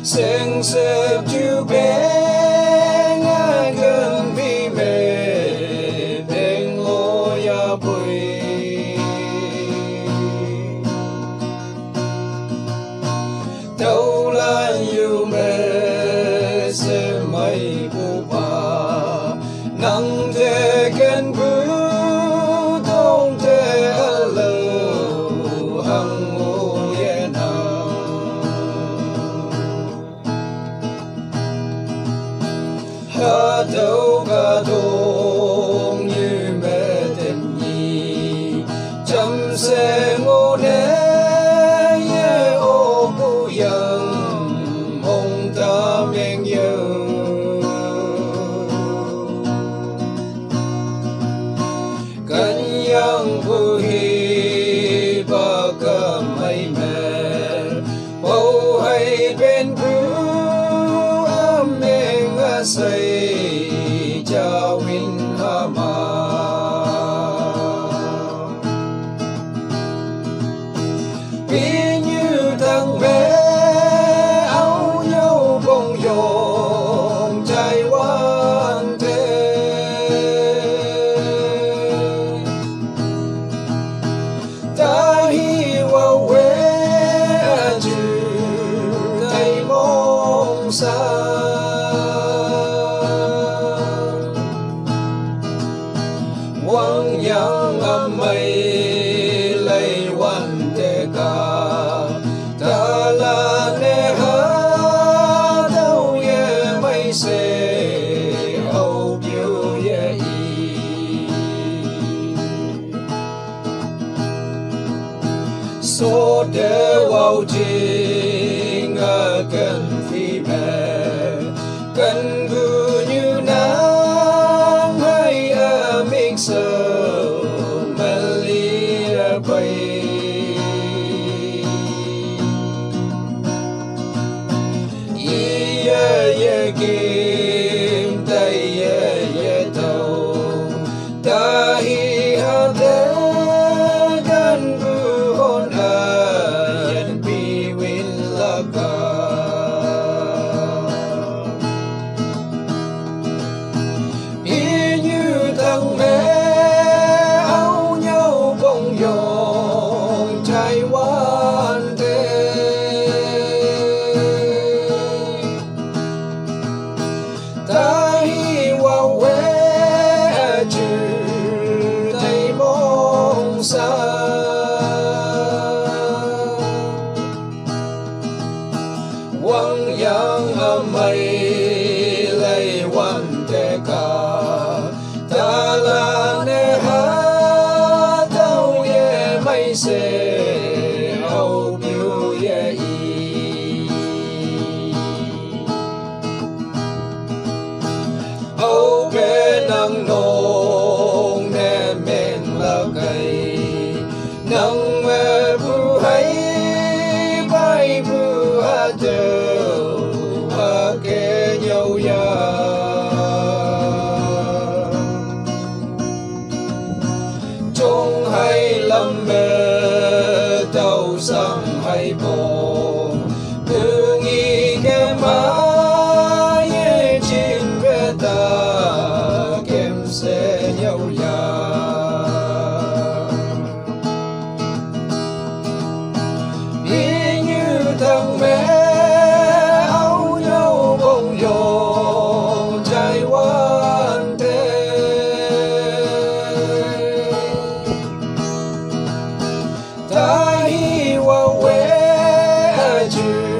Sing sep chu beng a gần vi mê beng lo ya bui đâu là yêu mê se mai bu ba nang te gần bu đông te alo hang o ye na ha đâu ga đông như mẹ tình nhi chăm se ngô nê ye ô bu yang mong ta miệng yêu cần yang bu hi ba ka mai mẹ bầu hay bên bu âm miệng a say cha win ha ma vì như thằng bé áo nhau bông dồn trái quan thế ta hi vào quê chữ tay mong xa quang yang âm mây lây quan tê ca ta là nê ha đâu ye mây se hậu biểu ye y số đê vào trình a cần phi mẹ cần bu như nắng hay a mình sơ mà lia bay ye kim tay ye tàu ta hi ha de gan bu hon a yen bi win la ka y như thằng bé áo nhau bông dồn trái quan thế ta hi vào quê chữ tay mong xa quang yang âm mây lây quan tê ca ta là nê ha đâu ye mây se hậu biểu ye y âu bê nang nong nê men la cây nang mê bu hay bay bu ha đâu ha kê nhau ya trong hay lâm mê tàu sang hay bồ tương y kem má ye trên về ta kem sẽ nhau ya y như thằng bé áo nhau bông dồn trái quan thế ta hi vào quê chữ